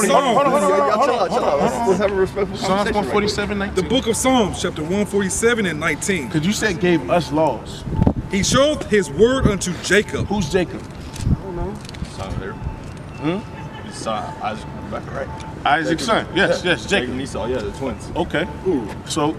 Let's have a respectful Psalms 147, 19. The book of Psalms, chapter 147 and 19. Because you said gave us laws. He showed his word unto Jacob. Who's Jacob? I don't know. Son there. His son, Isaac, Rebecca, right? Isaac's son. Yes, Jacob Jacob. and Esau, yeah, the twins. Okay. So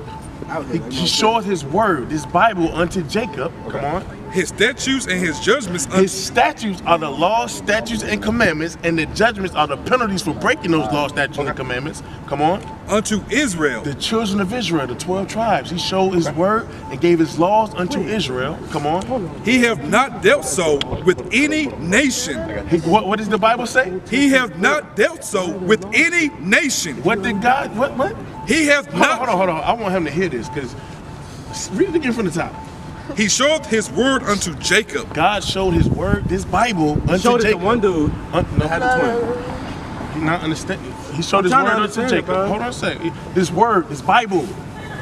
he showed his word, this Bible, unto Jacob. Come on. His statutes and his judgments. His statutes are the laws, statutes, and commandments, and the judgments are the penalties for breaking those laws, statutes, and commandments. Come on. Unto Israel. The children of Israel, the 12 tribes. He showed his word and gave his laws unto Israel. Come on. He have not dealt so with any nation. What does the Bible say? He have not dealt so with any nation. What did God, what? He have not. Hold on. I want him to hear this, because read it again from the top. He showed his word unto Jacob. God showed his word, this Bible, unto Showed Jacob. it to one dude. No, had a twin. You not understand? He showed his word unto Jacob. Bro. Hold on a second. This word, this Bible.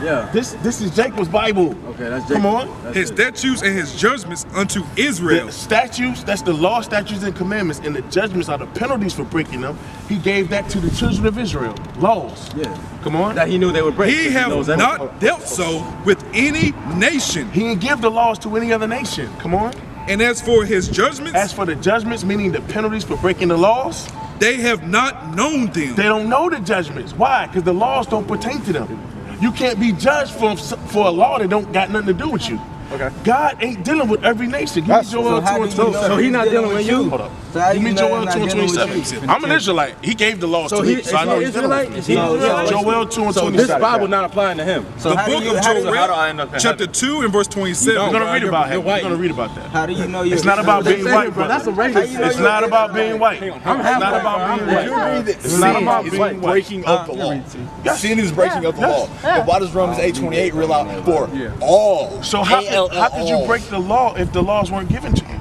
Yeah. This is Jacob's Bible. Okay, that's Jacob. Come on. That's His statutes and his judgments unto Israel. The statutes, that's the law, statutes, and commandments, and the judgments are the penalties for breaking them. He gave that to the children of Israel. Laws. Yeah. Come on. That he knew they would break. He have not dealt so with any nation. He didn't give the laws to any other nation. Come on. And as for his judgments, As for the judgments, meaning the penalties for breaking the laws, they have not known them. they don't know the judgments. Why? Because the laws don't pertain to them. You can't be judged for a law that don't got nothing to do with you. Okay. God ain't dealing with every nation. Give me Joel 2 and 27. So he not dealing with you? Hold up. Give me Joel 2 and 27. I'm an Israelite. He gave the laws to me, so I know he's dealing with me. Joel 2 and 27. This Bible not applying to him. The book of Joel, chapter 2 and verse 27. We're gonna read about him. We're gonna read about that. How do you know you're It's not about being white, bro. That's a racist. It's not about being white. It's not about being white. It's not about being white. Breaking of the law. Sin is breaking of the law. Yeah. But why does Romans 8:28 rule out for all? So how could you break the law if the laws weren't given to you?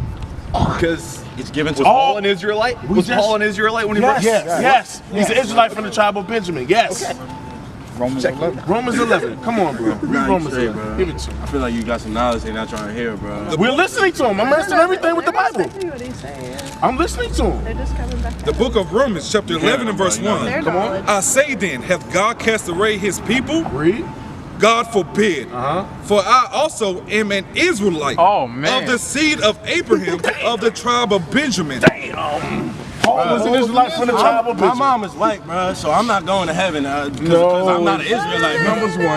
Because It's given to was all. Paul an Israelite? Was Paul an Israelite when he wrote? Yes. He's an Israelite from the tribe of Benjamin. Yes. Romans 11. Romans 11. Come on, bro. Read Nah, you Romans straight, 11. bro. Give it to him. I feel like you got some knowledge they're not trying to hear, bro. We're listening to him. I'm listening to everything with the Bible. What he's saying. I'm listening to him. They're just coming back. The book of Romans, chapter 11 and verse 1. Come on. I say then, hath God cast away his people? Read. God forbid. For I also am an Israelite of the seed of Abraham of the tribe of Benjamin. Paul was an Israelite from the tribe of My Benjamin. mom is white, bro, so I'm not going to heaven because I'm not an Israelite.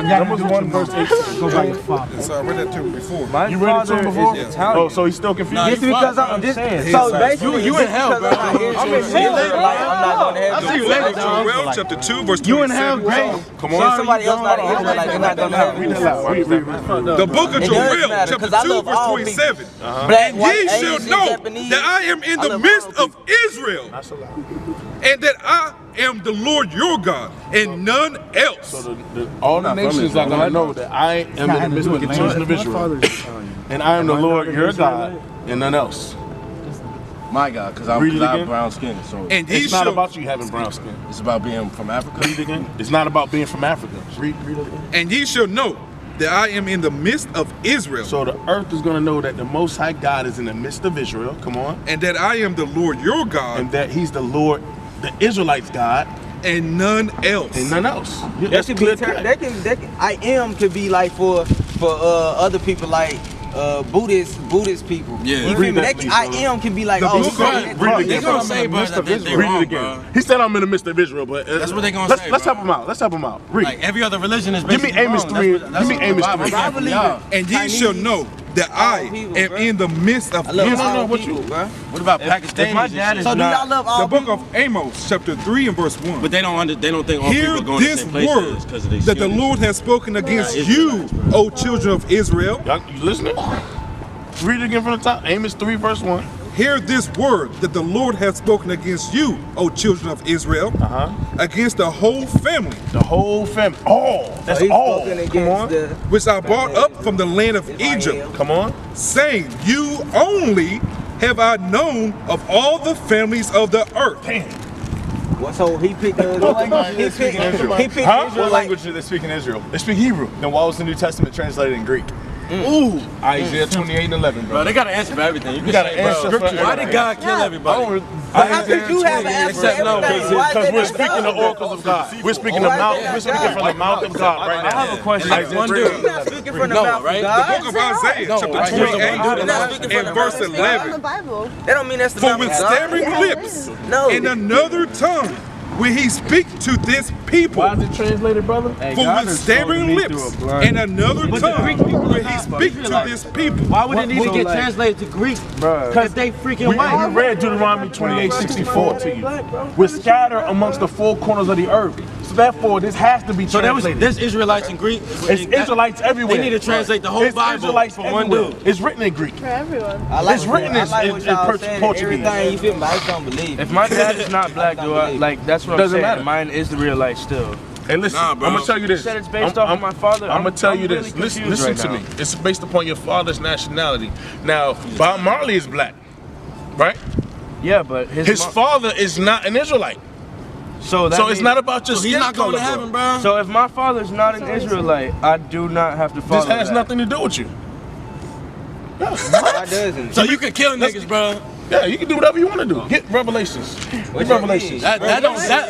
Numbers 1 verse 8. Go by your father. So I read that to him before. You read it to him before? Yes. Oh, so he's still confused? Nah, This is because I'm just so basically You in hell, bro. I'm in hell. Like, I'm not going to The heaven. book of Joel, chapter 2, verse 27. You in hell, great. Come on. Somebody else not an Israelite, they're not going to heaven. Read that loud. Read The book of It does Joel, matter, chapter 'cause I 2, love verse all 27. Black, And white, ye shall Asian, know Japanese. that I am in I the love midst all of Israel, and that I am the Lord your God, and none else. So all the nations are going to know that I am in the midst of the children of Israel. And I am the Lord your God, and none else. My God, because Read it I have again. brown skin, so And ye It's not shall, about you having brown skin. it's about being from Africa. Read it again. It's not about being from Africa. Read it again. and ye shall know that I am in the midst of Israel, So the earth is going to know that the Most High God is in the midst of Israel. Come on. and that I am the Lord your God, And that he's the Lord, the Israelites' God, and none else. and none else. That That's could clear be cut. that can I am could be like for other people like Buddhist people. Yeah. You feel Read me? that, That, I please, am can be like The oh book of- shit. Read it They again. gonna say, bro, that they Read wrong, it again. bro. He said I'm in the midst of Israel, but That's what they gonna let's, say, Let's bro. help him out. Let's help him out. Read. Like every other religion is Give me basically Amos wrong. 3. That's Give me what Amos the Bible 3. got for y'all. And ye shall know that I people, am bro. in the midst of I love Israel. all what people, you- bro. What about Pakistanis? my and dad shit? is So do y'all love all The book people? of Amos, chapter 3 and verse 1. But they don't think all Hear people going to the this same places word because of these that the Lord has spoken against you, O children of Israel. Y'all, you listening? Read it again from the top. Amos 3 verse 1. Hear this word that the Lord has spoken against you, O children of Israel, against the whole family, The whole family. All. That's He's all. spoken Come against on. the which I brought up from the land of Egypt, Come on. saying, you only have I known of all the families of the earth. So he picked he picked Israel? he picked Huh? What Israel like language do they speak in Israel? They speak Hebrew. Then why was the New Testament translated in Greek? Ooh. Isaiah 28:11, bro. Bro, they got an answer for everything. You got an say, answer bro, for everything. why did God kill everybody? How could you have an answer for everything? Because we're speaking the oracles of God. We're speaking from the mouth of God right now. I have a question. One dude. You're not speaking from the mouth of God. The book of Isaiah, chapter 28, and verse 11. That don't mean that's the For mouth with of God. stammering lips No. and another tongue will he speak to this people. Why is it translated, brother? For with stammering lips and another tongue will he speak to this people. Why would it need to get translated to Greek? Because they freaking white. We read Deuteronomy 28:64 to you. We're scattered amongst the four corners of the earth. So therefore, this has to be translated. There's Israelites in Greek. It's Israelites everywhere. They need to translate the whole Bible Israelites for one everywhere. dude. It's written in Greek. For everyone. It's written in Portuguese. Everything you feel me? I just don't believe. If my dad is not black, do I like? That's what I'm Doesn't saying. matter. Mine is the real life still. Hey, listen, Nah, bro. I'm gonna tell you You this. said it's based off of my father. I'm gonna tell you really this. Listen confused to right me. It's based upon your father's nationality. Now, Bob Marley is black, right? Yeah, but His father is not an Israelite. So it's not about your So he's skin not going color, to heaven, bro. bro. So if my father's not an Israelite, I do not have to follow This has that. nothing to do with you. Why doesn't? So you can kill niggas, bro. Yeah, you can do whatever you want to do. Get Revelations. Get Revelations. That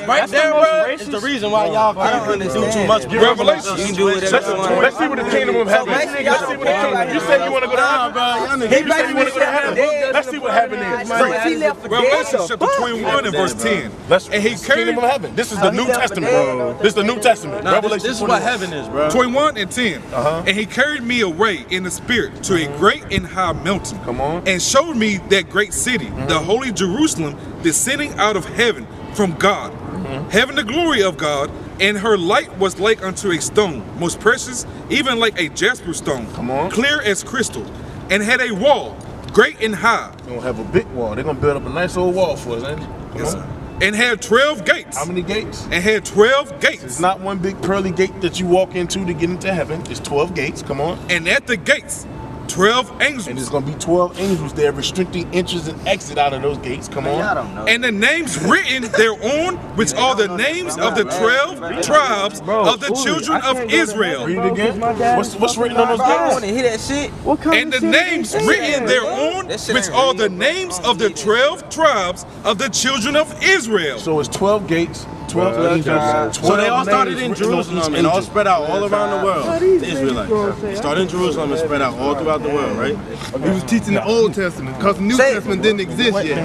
right there, bro, is the reason why y'all can't do too much. Get Revelations. You can do whatever you want. Let's see what the kingdom of heaven is. Let's see what the kingdom. You said you want to go to heaven, bro. You said you want to go to heaven. Let's see what heaven is. He left for Revelation dead. chapter 21 and verse 10. And he kingdom of heaven. This is the New Testament. This is the New Testament. Revelation. This is what heaven is, bro. 21 and 10. And he carried me away in the spirit to a great and high mountain. Come on. And showed me that great city, the holy Jerusalem, descending out of heaven from God, having the glory of God, and her light was like unto a stone, most precious, even like a jasper stone, Come on. clear as crystal, and had a wall, great and high, They're gonna have a big wall. They're gonna build up a nice old wall for us, ain't they? Yes, sir. And had 12 gates. How many gates? And had 12 gates. It's not one big pearly gate that you walk into to get into heaven. It's 12 gates. Come on. And at the gates, 12 angels. And there's gonna be 12 angels there restricting entrance and exit out of those gates. Come I on. don't know. And the names written thereon, which are the names of the 12 tribes of the children of Israel. Read it again. What's written on those I don't want gates? to hear that shit. And the names written thereon, which are the names of the 12 tribes of the children of Israel. So it's 12 gates, 12 angels. So they all started in names written on each Jerusalem and all angel. spread out all around the world. The Israelites started in Jerusalem and spread out all throughout the world, right? He was teaching the Old Testament because the New Testament didn't exist yet.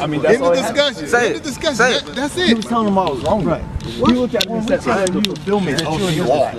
I mean, In the discussion. Say In it. the discussion. Say it. That's He was it. telling them I was wrong. Right. He looked at me and said, I am the fulfillment of the law.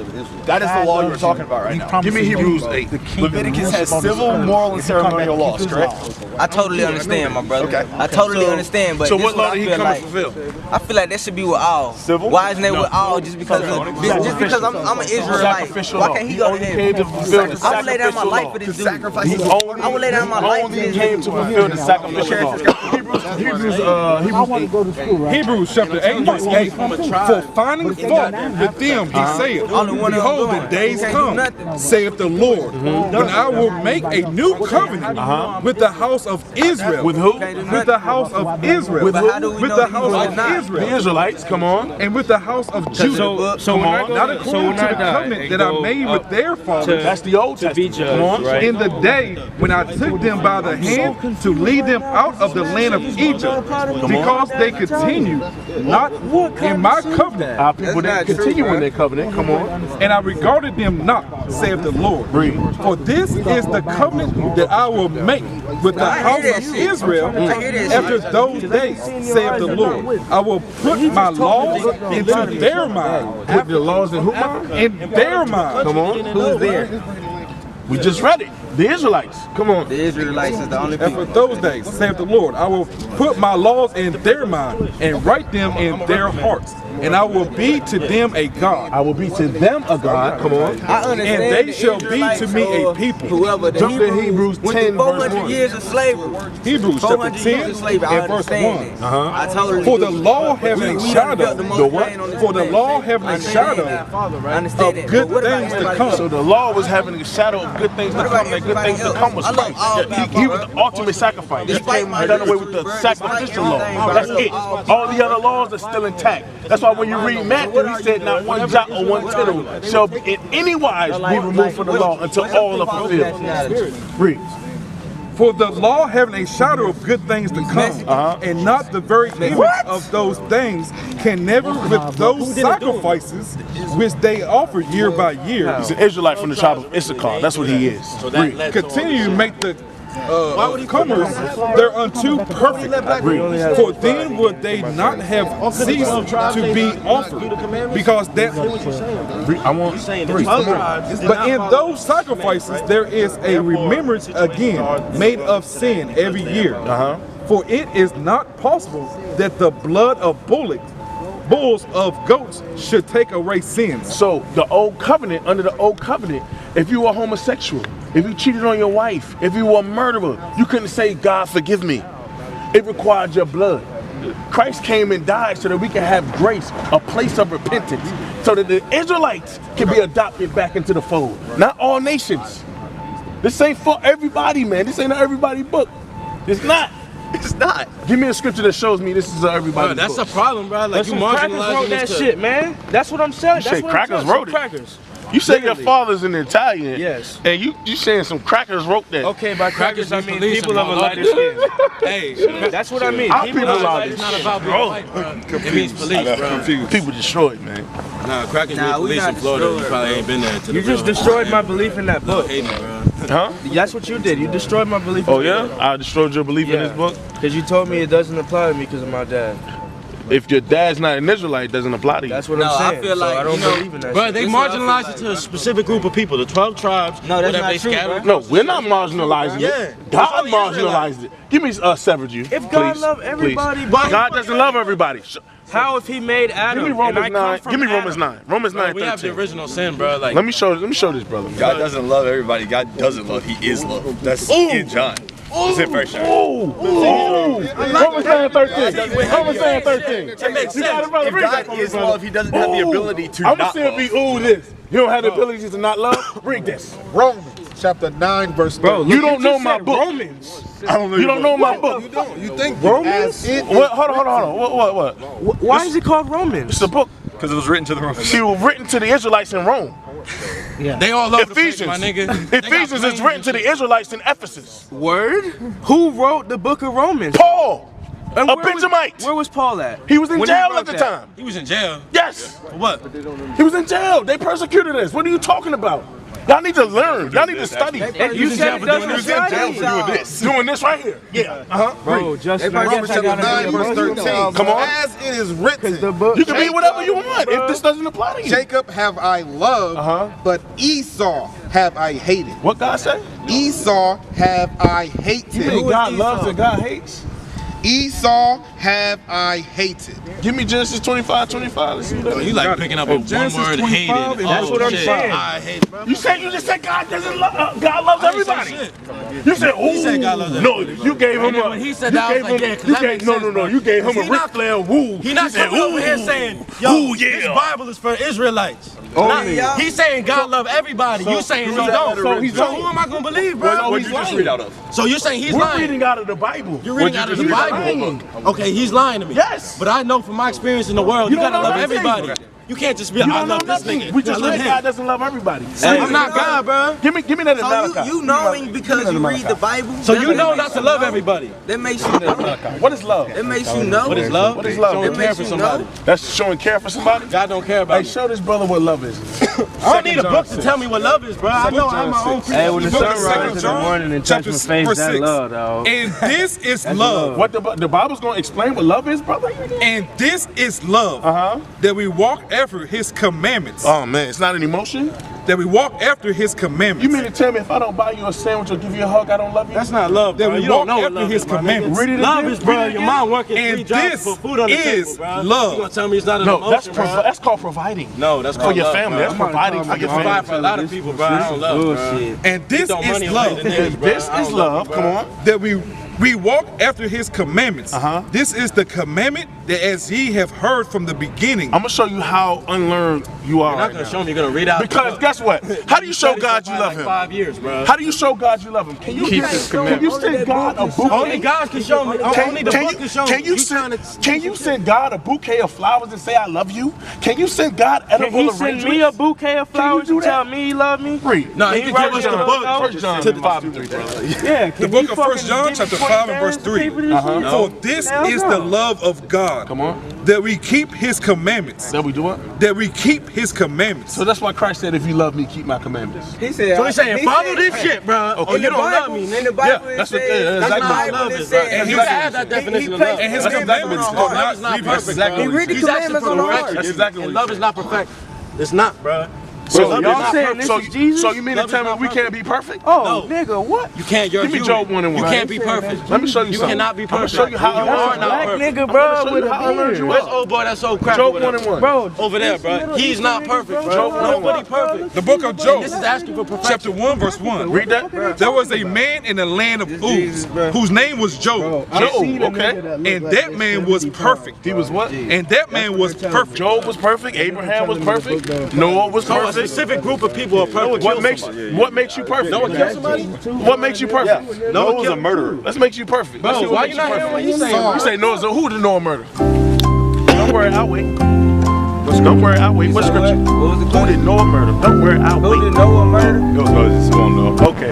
That is the law you're talking about right now. Give me Hebrews 8. Leviticus has civil, moral, and ceremonial laws, correct? I totally understand, my brother. Okay. I totally understand, but So this what law I did he feel come like. and fulfill? I feel like that should be with all. Civil? Why isn't it with all? Just because I'm an Israelite. Sacrificial Why law. can't he He go to only heaven? came to fulfill the I'm gonna lay down my sacrificial life law. for this dude. Sacrifice. I would lay down my life for Only this came to fulfill the sacrificial law. Hebrews 8. Hebrews chapter 8 verse 8. For finding fault with them, he saith, Behold, the days come, saith the Lord, when I will make a new covenant with the house of Israel. With who? With the house of Israel. With who? With the house of The Israel. Israelites, come on. And with the house of Judah. So when I go Not to, according so when to I the die covenant and that I go made up with their fathers. That's the Old to be Testament. Come on. judged, right? In the day when I took them by the hand to lead them out of the land of Egypt, because they continued not in my covenant, Our people didn't continue in their covenant. Come on. and I regarded them not, saith the Lord. Breathe. For this is the covenant that I will make with the house of Israel after those days, saith the Lord. I will put my laws into their mind. Put the laws in who mind? In their mind. Come on. Who's there? We just read it. The Israelites. Come on. The Israelites is the only And people. for those days, saith the Lord, I will put my laws in their mind and write them in their hearts. And I will be to them a God. I will be to them a God. Come on. I understand. And they the shall be to me a Israelites, people. Whoever the Jump to Hebrews went 10 through 400 verse 1. years of slavery. Hebrews 400 chapter years 10 of slavery. I and verse understand 1. that. I totally For do. the law having a shadow, The what? for the law having a shadow I understand that. of good But what about things to everybody come. else? So the law was having a shadow of good things to What about come, and good everybody things to else? come was I love Christ. all He people, was the ultimate sacrifice. He Despite came my and done away with the differences, sacrificial law. despite That's everything, it. All the other laws are still intact. That's why why when you read Matthew, he said not one jot or one tittle shall be in any wise be removed from the law until all are fulfilled. Read. For the law having a shadow of good things to come, and not the very image of those things, can never with those sacrifices which they offer year by year. He's an Israelite from the tribe of Issachar. That's what he is. Continue to make the comers thereunto perfect. For then would they not have ceased to be offered, because that. I want 3. But in those sacrifices there is a remembrance again made of sin every year. For it is not possible that the blood of bulls of goats should take away sins. So the old covenant, under the old covenant, if you were homosexual, if you cheated on your wife, if you were a murderer, you couldn't say, God forgive me. It required your blood. Christ came and died so that we can have grace, a place of repentance, so that the Israelites can be adopted back into the fold. Not all nations. This ain't for everybody, man. This ain't an everybody book. It's not. It's not. Give me a scripture that shows me this is an everybody book. That's a problem, bro. Like, you marginalizing wrote that shit, man. That's what I'm saying. You say crackers wrote it. You say your father's an Italian. Yes. And you saying some crackers wrote that. Okay, by crackers I mean people of a lighter skin. Hey, that's what I mean. People of a lighter it's not about being white, bro. It means police, bro. People destroyed, man. Nah, crackers mean police in Florida. You probably ain't been there until You just destroyed my belief in that book. hating it, bro. Huh? That's what you did. You destroyed my belief in Oh yeah? I destroyed your belief in this book? Because you told me it doesn't apply to me because of my dad. If your dad's not an Israelite, it doesn't apply to you. That's what I'm saying. I feel like, so I don't believe in that Bro, shit. they marginalized it to a specific group of people, the 12 tribes. No, that's whatever not they true, scattered. bro. No, we're not marginalizing it. God marginalized it. Give me severed you. If God please, loved everybody, please. why- God doesn't love everybody. How if he made Adam? Give me Romans and I come 9. from Give me Adam? Romans 9. Romans 9. We have the 13. original sin, bro. Like, Let me show this brother. God doesn't love everybody. God doesn't love. He is love. That's in John. It's in verse 9. Ooh. Romans 9 13. Romans 9 13. That makes You got it, sense. brother. If Read that God for me, is brother. love, he doesn't have the ability to I'm gonna not see it love. be ooh this. You don't have the ability to not love? Read this. Romans chapter 9 verse 30. Bro, You don't know my book. Romans. I don't know. You don't know my book. You don't. You think Romans? as it What? Hold on. What? Why is it called Romans? It's a book. Because it was written to the Romans. She was written to the Israelites in Rome. they all over the place, Ephesians. my nigga. Ephesians is written to the Israelites in Ephesus. Word? Who wrote the book of Romans? Paul, And a where was- Benjamite. Where was Paul at? He was in When he jail wrote at the that? time. He was in jail. Yes, For what? he was in jail. They persecuted us. What are you talking about? Y'all need to learn. Y'all need to study. And you said it doesn't apply to you. doing this. Doing this right here. Yeah. Bro, Justin, I Romans guess I chapter gotta 9 be verse emotional 13. now, Come bro. on. As it is written, The book. You can be whatever you want if this doesn't apply to you. Jacob have I loved, but Esau have I hated. What God say? Esau have I hated. God loves and God hates. Esau have I hated. Give me Genesis 25:25. Let's see what that Oh, is. you like picking up a one Genesis word 25, hated. and that's what I'm shit. saying. I hate it, bro. You just said God doesn't love. God loves I didn't say everybody. shit. You said, ooh. He said God loves No, everybody, you gave him And then a. when he said you that, I was gave like, him- yeah, 'cause you that gave- makes no, sense, no, bro. you gave him a He Ric not- Flair woo. He not said, coming over here ooh. saying, yo, Ooh, yeah. this Bible is for Israelites. Only. Not- he's saying God love everybody. You saying he don't. So he's So lying. who am I gonna believe, bro? What did you just read out of? So you're saying he's We're lying. reading out of the Bible. You're reading out of the Bible. Okay, he's lying to me. Yes. But I know from my experience in the world, you You don't gotta know love nothing. everybody. You can't just be, You I don't know love this nothing. nigga. We just I love read him. God doesn't love everybody. I'm not God, bro. Give me that in So Malachi. you knowing because you read the Bible. So you that know makes not to you love know. everybody. That makes you know. What is love? That makes you know. What is love? What is love? Showing It care makes for you somebody. know. That's showing care for somebody. God don't care about Hey, me. show this brother what love is. I don't need a book to tell me what love is, bro. I know I'm my own Hey, when the Book sun of rises in Second the John, morning and touch chapter my face, verse that 6. love, dog. And this is love. What the Bible's gonna explain what love is, brother? And this is love. That we walk after his commandments. Oh man, it's not an emotion. That we walk after his commandments. You mean to tell me if I don't buy you a sandwich or give you a hug, I don't love you? That's not love, that bro. we You don't walk know what after love his is, my nigga. commandments. Read it Love again. is, bro, your mom working And 3 jobs this to put food on the is table, bro. love. You gonna tell me it's not an No, emotion, bro? that's called providing. No, that's For called your love, family, bro. that's providing for I your can provide for a family. lot of people, bro. I don't love, bro. Bullshit. And this Throw money is away love. to niggas, bro. This I is don't love. you, Come bro. on. That we We walk after his commandments. This is the commandment that as ye have heard from the beginning. I'm gonna show you how unlearned you are. You're not gonna show me. You're gonna read out. Because guess what? How do you show God you love him? 5 years, bro. How do you show God you love him? Can you Keep his commandments. Can you send God a bouquet? Only God can show me. Only the book can show me. Can you send God a bouquet of flowers and say I love you? Can you send God edible Can he send me a bouquet of flowers and tell me he love me? Read. No, he can give us the book. 1 John 5:3, brother. Yeah. The book of 1 John chapter 5 and verse 3. For this is the love of God. Come on. That we keep his commandments. That we do what? That we keep his commandments. So that's why Christ said, if you love me, keep my commandments. He said, So he's saying, follow this shit, bro. Okay. Or you don't love me, in nigga. the Bible, that's it what- says, that's That's not Bible love it is, bro. says- And you can have that definition of love. And his That's exactly commandments what are Love is not not perfect, grievous. bro. He read the He's asking commandments for on the perfection. That's exactly what And he love is not perfect. It's not, bro. So Love is y'all not saying perfect. this is Jesus? So you mean to Love is tell me not we perfect. can't be perfect? Oh, nigga, what? You can't. You're Give me human. Job 1 and 1. You can't be perfect. Let me show you You something. cannot be I'm gonna perfect. show you how You I are learned. not Black perfect. nigga, I'm bro, gonna show with you a how I learned beard. you Where's up. old boy that's so crap Job over 1 there? and 1. Bro, Over there, bro. He's not perfect, bro. Nobody perfect. The book of Job, This is asking for perfection. chapter 1, verse 1. Read that. There was a man in the land of Uz, whose name was Job. Job, okay. And that man was perfect. He was what? And that man was perfect. Job was perfect. Abraham was perfect. Noah was So a perfect. specific group of people are perfect. What makes you perfect? No one kills somebody? What makes you perfect? No one Noah's a murderer. Let's make you perfect. Let's see Bro, what why makes you not hearing what he's saying? You say Noah's a who did Noah murder? Don't worry, I'll wait. Don't worry, I'll wait. What scripture? What was the Who question? did Noah murder? Don't worry, I'll Who wait. did Noah murder? Moses won't know. Okay.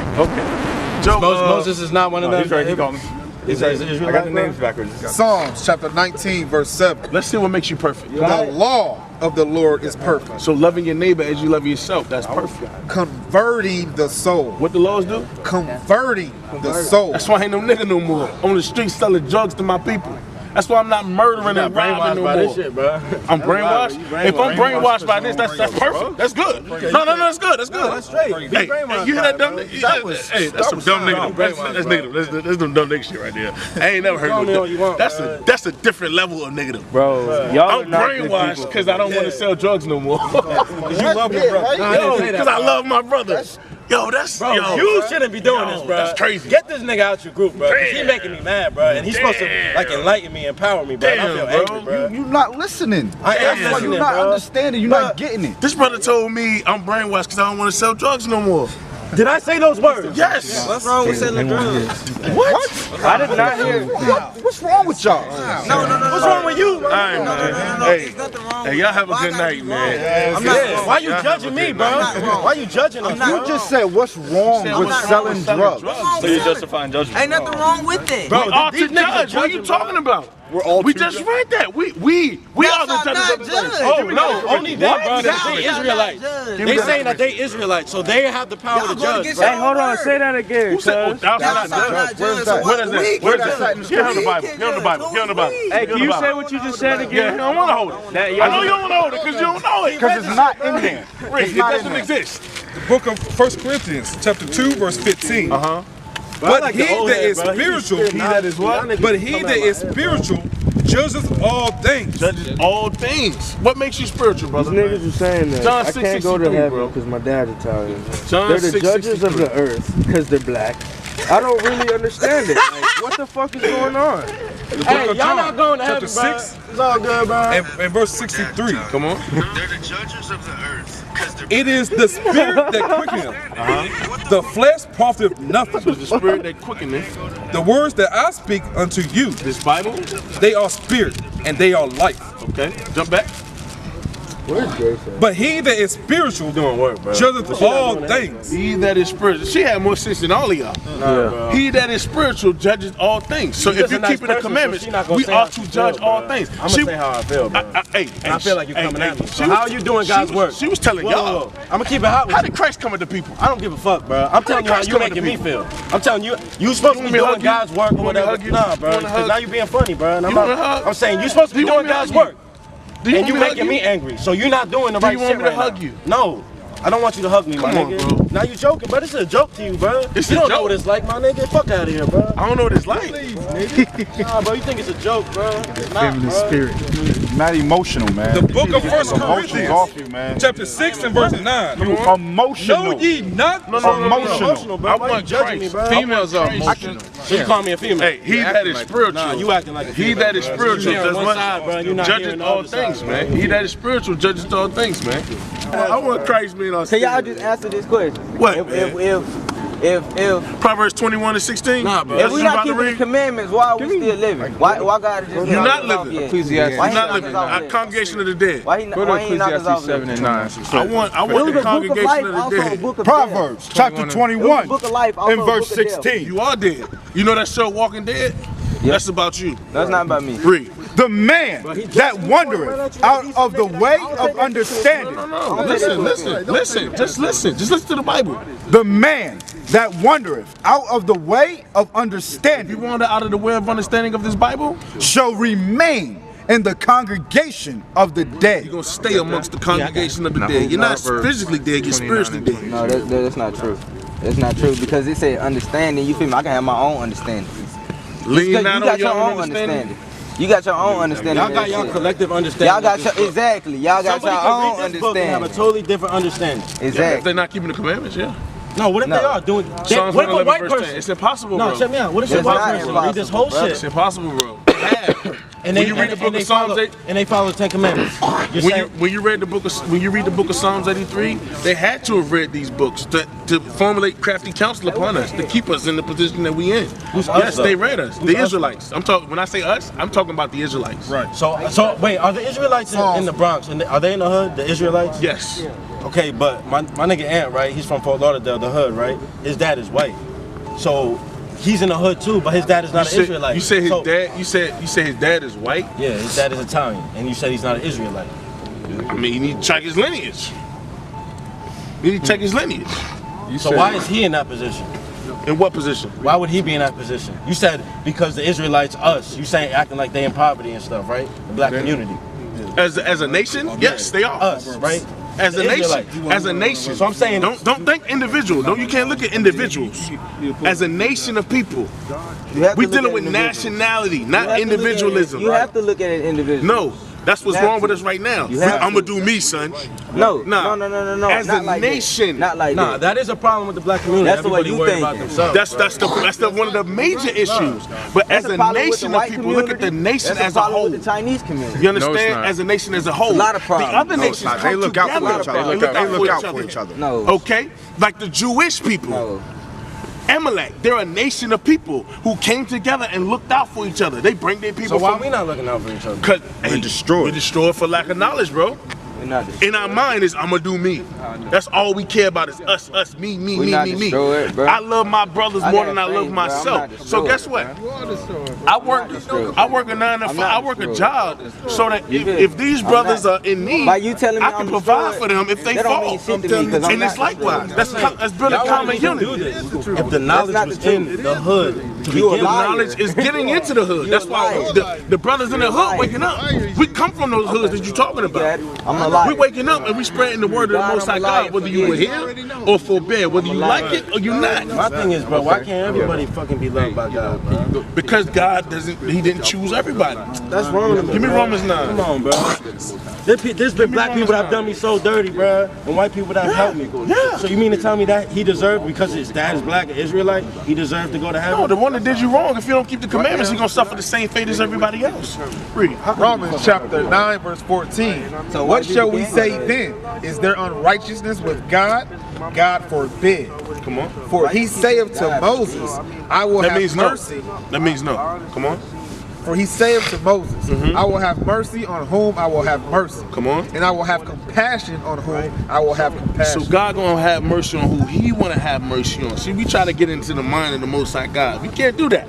Job, Moses is not one of them. He's right. He called me. Is that I got the Israelite? names backwards. Psalms chapter 19, verse 7. let's see what makes you perfect. The law of the Lord is perfect, So loving your neighbor as you love yourself, that's perfect. converting the soul. What the laws do? Converting the soul. That's why I ain't no nigga no more. On the street selling drugs to my people. That's why I'm not murdering and robbing no by more. this shit, bro. I'm brainwashed. If I'm brainwashed by this, that's perfect. That's good. No, that's good. That's good. That's straight. Hey, you hear that dumb nigga? Hey, that's some dumb nigga. That's negative. That's some dumb nigga shit right there. I ain't never heard Tell me no what you want, That's a different level of negative. bro, y'all I'm brainwashed because I don't want to sell drugs no more. Because you love your brother. Because I love my brothers. Yo, that's Bro, yo. you shouldn't be doing this, bro. That's crazy. Get this nigga out your group, bro. 'Cause he making me mad, bro. And he's supposed to like enlighten me, empower me, bro. And I feel Damn, angry, bro. You're not listening. I am That's why listening, you're not bro. understanding. You're not getting it. This brother told me I'm brainwashed because I don't want to sell drugs no more. Did I say those words? Yes. What's wrong with selling drugs? What? I did not hear. What's wrong with y'all? No. What's wrong with you, All man? right, man. Hey, There's nothing wrong. hey, y'all have a Why I good gotta night, be man. wrong? I'm not Yeah, wrong. why you judging me, bro? Why you judging us, You bro? just said what's wrong with selling drugs. So you're justifying judgment. Ain't nothing wrong with it. Bro, We are these to niggas are judge. What are you judging, bro. talking about? We're all We two just judges. read that. We are the That's judges not of the land. judge. Oh No, no, only them, bro. They Y'all Israelites. not judge. They saying that they Israelites, so they have the power Y'all to go judge, against bro. Hey, hold on, say that again, Who said? Oh, cuz. that's Y'all not not judge. judge. that? What is that? We What is can that? judge. Here on the We Bible. can Here on the Bible. judge. Here on the Bible. Hey, can you say what you just said Yeah, again? I don't want to hold it. That I know you don't want to hold it because you don't know it. Because it's not in there. Read, it not in doesn't there. exist. The book of 1 Corinthians, chapter 2, verse 15. But But he that is spiritual, But he that is spiritual judges all things. Judges all things. What makes you spiritual, brother? These niggas are saying that. John I can't go to 6:63, heaven bro. because my dad's Italian. John They're the judges of 6:63. the earth because they're black. I don't really understand it. Like, what the fuck is going on? The book Hey, of y'all John, not going to chapter heaven, 6, bro. It's all good, bro. and verse 63. Come on. They're the judges of the earth. It is the spirit that quickeneth. The flesh profiteth nothing. The spirit that quickeneth. The words that I speak unto you, This Bible. they are spirit and they are life. Okay. Jump back. Where's Jason? But he that is spiritual Doing work, bro. judgeth all things. He that is spiritual. She had more sense than all of y'all. Yeah. He that is spiritual judges all things. So She's if just you're a nice keeping the person, so commandments, she not gonna we say how ought she to judge feel, all bro. things. I'm gonna say how I feel, bro. Hey, And I feel like you're coming at me. So how are you doing God's work? She was telling y'all. I'm gonna keep it hot with How you. did Christ come at the people? I don't give a fuck, bro. I'm telling you how Christ you come at making the me people? feel. I'm telling you, you supposed to You be want me to doing hug you? God's work You or want me to whatever. hug you? Nah, You bro. want to hug? Because now you're being funny, bro. And You want me to hug? I'm saying you're supposed to be Do you want doing me to God's hug you? work. Do you And want you me to hug making me you? angry. So you're not doing the right you want shit me to right hug now. you? No. I don't want you to hug me, my Come on, nigga. bro. Now you joking, but it's a joke to you, bro. It's You a don't know joke. what it's like, my nigga. Fuck out of here, bro. I don't know what it's like. Nah, bro, you think it's a joke, bro. It's not, Feminine bro. spirit. Not emotional, man. The book of 1 Emotions off Corinthians, you, man. chapter 6 and verse 9. You emotional. Know ye not? Emotional. Emotional, bro. I Why you want judging me, Christ. bro? Females are emotional. So you call me a female? Hey, he that is spiritual. Nah, you acting like a female. He that is spiritual judges all things, man. He that is spiritual judges all things, man. I want Christ being on. Can y'all just answer this question? What? If Proverbs 21:16. Nah, bro. if we not keeping the commandments, why are we still living? Why God is just You're not living. Ecclesiastes. Why You're not living. Congregation of the dead. Why he knock us off? 7 and 9. I want the congregation of the dead. Proverbs chapter 21 Book of life, and verse 16. You are dead. You know that show Walking Dead? That's about you. That's not about me. Read. The man that wandereth out of the way of understanding. No. Listen. Just listen to the Bible. The man that wandereth out of the way of understanding. You wander out of the way of understanding of this Bible? Shall remain in the congregation of the dead. You're going to stay amongst the congregation of the dead. You're not physically dead, you're spiritually dead. No, that's not true. That's not true because it said understanding. You feel me? I can have my own understanding. Lean not on your own understanding. You got your own understanding. Y'all got your collective understanding. Y'all got your exactly. Y'all got your own understanding. Have a totally different understanding. Exactly. Yeah, if they're not keeping the commandments, yeah. No, what if they are doing? Psalms What if a 111 white verse person? 10. It's impossible, bro. No, check me out. What if a It's white not person read this whole impossible, It's shit impossible, bro. and When you read the book of Psalms, and they follow the Ten Commandments? When you read the book of Psalms 83, they had to have read these books to formulate crafty counsel upon us, to keep us in the position that we in. Yes, they read us. The Israelites. I'm talking. When I say us, I'm talking about the Israelites. Right. So wait, are the Israelites in the Bronx? Are they in the hood? The Israelites? Yes. Okay, but my nigga Ant, right? He's from Fort Lauderdale, the hood, right? His dad is white, so he's in the hood too. But his dad is not an Israelite. You said his dad. You said his dad is white. Yeah, his dad is Italian, and you said he's not an Israelite. I mean, you need to check his lineage. You need to check his lineage. So why is he in that position? In what position? Why would he be in that position? You said because the Israelites, us. You saying acting like they in poverty and stuff, right? The black community. As a nation, yes, they are. Us, right? As a nation. So I'm saying, don't think individual. You can't look at individuals. As a nation of people, we dealing with nationality, not individualism. You have to look at it individually. No. That's what's wrong with us right now. I'm gonna do me, son. No. As a nation. Not like that. Nah, that is a problem with the black community. That's the way you think. About themselves. That's one of the major issues. But as a nation of people, look at the nation as a whole. With the Chinese community. You understand? As a nation as a whole. A lot of problems. The other nations come they look out for together. each other. They look out for each other. No. Okay? Like the Jewish people. No. Amalek, they're a nation of people who came together and looked out for each other. They bring their people. So why are we not looking out for each other? Because we're destroyed. We're destroyed for lack of knowledge, bro. In our mind is I'm gonna do me. That's all we care about is us, me. I love my brothers more than I love myself. So guess what? I work a 9 to 5. I work a job so that if these brothers are in need, I can provide for them if they fall. And it's likewise. That's build a common unity. If the knowledge was in the hood, the knowledge is getting into the hood. That's why the brothers in the hood waking up. We come from those hoods that you're talking about. We waking up and we spreading the word of the Most High God, whether you were here or forbear, whether you like it or you're not. My thing is, bro, why can't everybody fucking be loved by God, bro? Because God He didn't choose everybody. That's wrong with me. Give me Romans 9. Come on, bro. There's been black people that have done me so dirty, bro, and white people that have helped me. Yeah. So you mean to tell me that he deserved, because his dad is black, an Israelite, he deserved to go to heaven? No, the one that did you wrong, if you don't keep the commandments, you're going to suffer the same fate as everybody else. Read it. Romans chapter 9 verse 14. So what shall we say then? Is there unrighteousness with God? God forbid. Come on. For he saith to Moses, I will have mercy. That means no. Come on. For he saith to Moses, I will have mercy on whom I will have mercy. Come on. And I will have compassion on whom I will have compassion. So God gonna have mercy on who He wanna have mercy on. See, we try to get into the mind of the Most High God. We can't do that.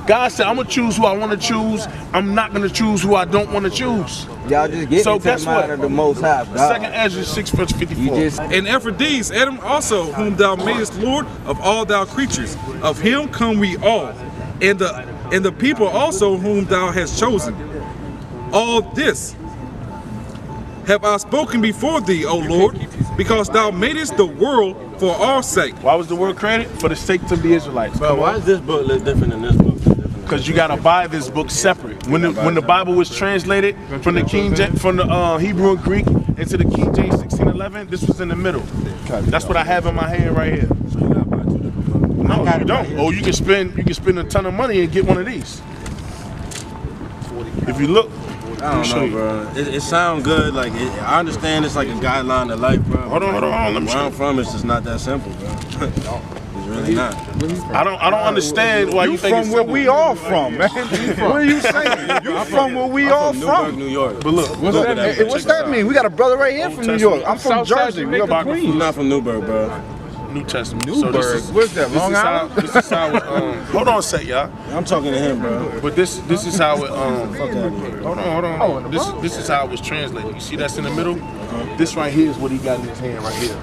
God said, I'm gonna choose who I want to choose. I'm not gonna choose who I don't want to choose. Y'all just get into the mind of the Most High God. 2 Ezra 6 verse 54. And after these, Adam also, whom thou madest Lord of all thou creatures, of him come we all, and the people also whom thou hast chosen. All this have I spoken before thee, O Lord, because thou madest the world for our sake. Why was the world created? For the sake of the Israelites. Bro, why does this book look different than this book? Because you gotta buy this book separate. When the Bible was translated from the Hebrew and Greek into the King James 1611, this was in the middle. That's what I have in my hand right here. So you gotta buy 2 different books. No, No, got you it don't. right here. Or you can spend a ton of money and get one of these. If you look, I don't know, bro. It sounds good. Like I understand it's like a guideline to life, bro. Hold on. Let me Where I'm from, it's just not that simple, bro. It's really not. I don't understand why you think from it's where simple. we all from, man. What are you saying? You from where we all Newark, from. New York. But look, What's that mean? We got a brother right here from New York. I'm from Jersey. We got I'm not from Newburgh, bro. New Testament. Newburgh. Where's that? Long Island? This is how it, hold on a sec, y'all. I'm talking to him, bro. But this is how it Fuck out of here. hold on. This is how it was translated. You see that's in the middle? This right here is what he got in his hand right here.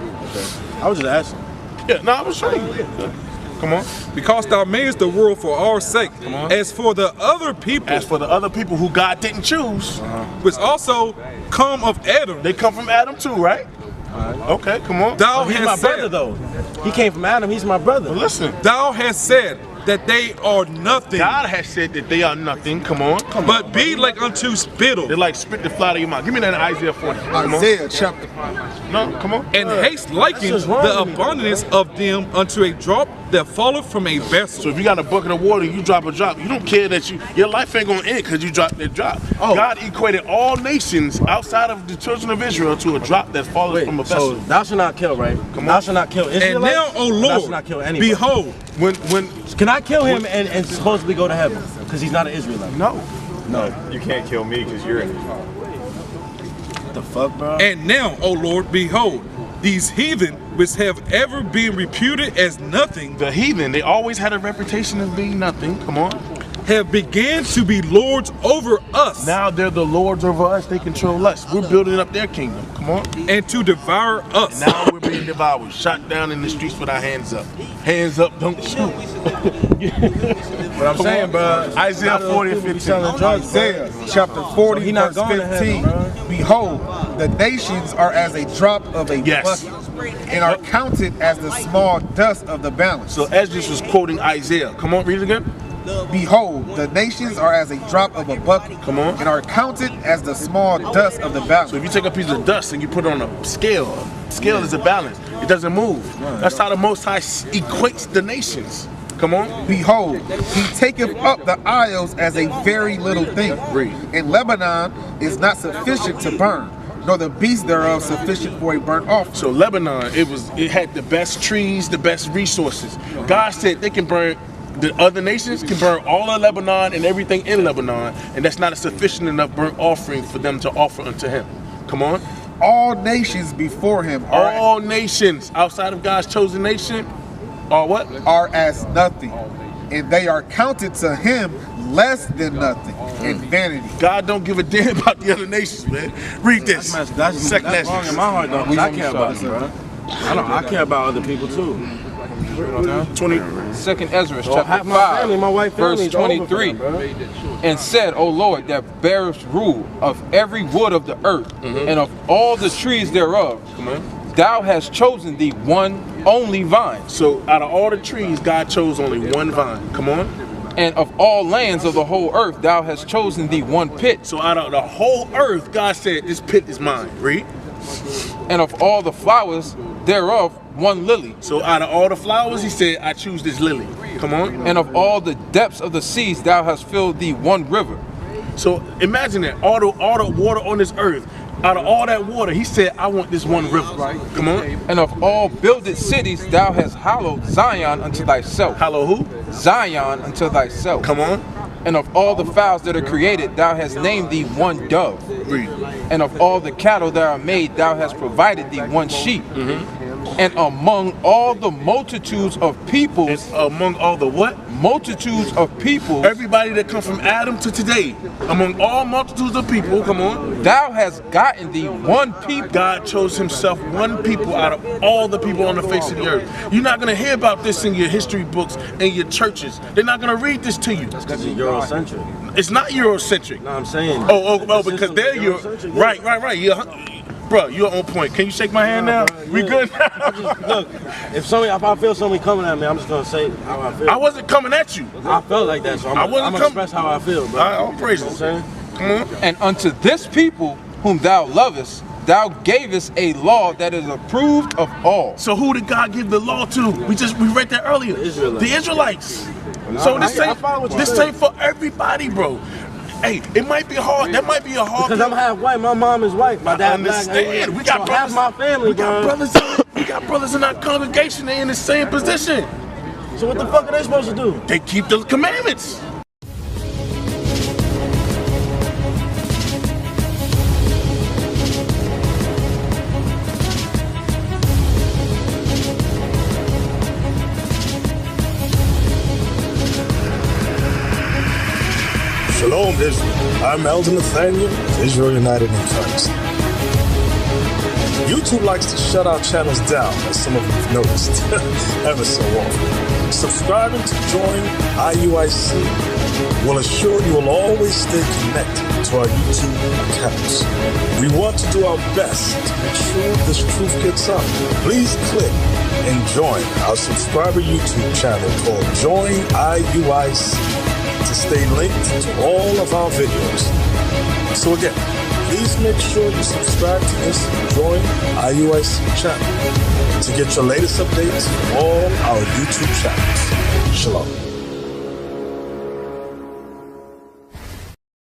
I was just asking. Yeah, no, I was showing you. Come on. Because thou madest the world for our sake. Come on. As for the other people, As for the other people who God didn't choose, which also come of Adam, they come from Adam too, right? Okay, come on. thou He's my hast brother, said, though. He came from Adam. He's my brother. Listen, thou hast said that they are nothing, God has said that they are nothing. Come on. but be like unto spittle, They're like spit the fly out of your mouth. Give me that in Isaiah 40. Come on. Isaiah chapter. No, come on. and haste liken just wrong the with me, abundance of them unto a drop that falleth from a vessel. So if you got a bucket of water, you drop a drop. You don't care that your life ain't gonna end because you drop that drop. Oh. God equated all nations outside of the children of Israel to a drop that falls Wait, from a so vessel. thou shalt not kill, right? Thou shalt not kill Israelites. And now, O Thou shalt Lord, not kill anybody. behold, When Can I kill him and supposedly go to heaven? Because he's not an Israelite. no. You can't kill me because you're in. What the fuck, bro? and now, O Lord, behold, these heathen which have ever been reputed as nothing The heathen, they always had a reputation of being nothing. Come on. have began to be lords over us, Now they're the lords over us. They control us. We're building up their kingdom. Come on. and to devour us. Now we're being devoured, shot down in the streets with our hands up. Hands up, don't shoot. What I'm saying, bro. Isaiah 40 and 15. Isaiah chapter 40, he not verse going to 15. heaven, Behold, the nations are as a drop of a Yes. bucket, and are counted as the small dust of the balance. So Esdras was quoting Isaiah. Come on, read it again. Behold, the nations are as a drop of a bucket, Come on. and are counted as the small dust of the balance. So if you take a piece of dust and you put it on a scale is a balance. It doesn't move. That's how the Most High equates the nations. Come on. Behold, he taketh up the isles as a very little thing, Read. and Lebanon is not sufficient to burn, nor the beasts thereof sufficient for a burnt offering. So Lebanon, it had the best trees, the best resources. God said they can burn. The other nations can burn all of Lebanon and everything in Lebanon, and that's not a sufficient enough burnt offering for them to offer unto him. Come on. All nations before him All nations outside of God's chosen nation are what? are as nothing, and they are counted to him less than nothing, and vanity. God don't give a damn about the other nations, man. Read this. That's Second wrong Esdras. in my heart, though. 'Cause I care about them, bro. I care about other people too. 20. Second Ezra Half chapter my 5, family, my wife family verse is over for 23, them, bro. and said, O Lord, that bearest rule of every wood of the earth, and of all the trees thereof, thou hast chosen thee one only vine, So out of all the trees, God chose only one vine. Come on. and of all lands of the whole earth thou hast chosen thee one pit, So out of the whole earth, God said, this pit is mine. Read. and of all the flowers thereof one lily, So out of all the flowers, he said, I choose this lily. Come on. and of all the depths of the seas thou hast filled thee one river. So imagine that. All the water on this earth, out of all that water, he said, I want this one river. Come on. And of all builded cities thou hast hallowed Zion unto thyself. Hallow who? Zion unto thyself. Come on. And of all the fowls that are created, thou hast named thee one dove. Read. And of all the cattle that are made, thou hast provided thee one sheep. And among all the multitudes of peoples, Among all the what? multitudes of peoples, Everybody that come from Adam to today, among all multitudes of people, come on. thou hast gotten thee one people. God chose himself one people out of all the people on the face of the earth. You're not going to hear about this in your history books and your churches. They're not going to read this to you. Because it's Eurocentric. It's not Eurocentric. No, I'm saying. Oh, because they're Euro. Right. Bro, you're on point. Can you shake my hand now? We good now? Look, if I feel somebody coming at me, I'm just gonna say how I feel. I wasn't coming at you. I felt like that, so I'm gonna express how I feel, bro. All praises. You know what I'm saying? Come on. And unto this people whom thou lovest, thou gavest a law that is approved of all. So who did God give the law to? We read that earlier. The Israelites. So this ain't for everybody, bro. Hey, it might be hard. That might be a hard. Because I'm half white. My mom is white. My dad black. Understand? We got brothers. Half my family, We got brothers in our congregation. They in the same position. So what the fuck are they supposed to do? They keep the commandments. Shalom, Israel. I'm Elder Nathaniel of Israel United in Christ. YouTube likes to shut our channels down, as some of you have noticed, ever so often. Subscribing to join IUIC will assure you will always stay connected to our YouTube accounts. We want to do our best to make sure this truth gets out. Please click and join our subscriber YouTube channel called Join IUIC to stay linked to all of our videos. So again, please make sure you subscribe to this Join IUIC channel to get your latest updates from all our YouTube channels. Shalom.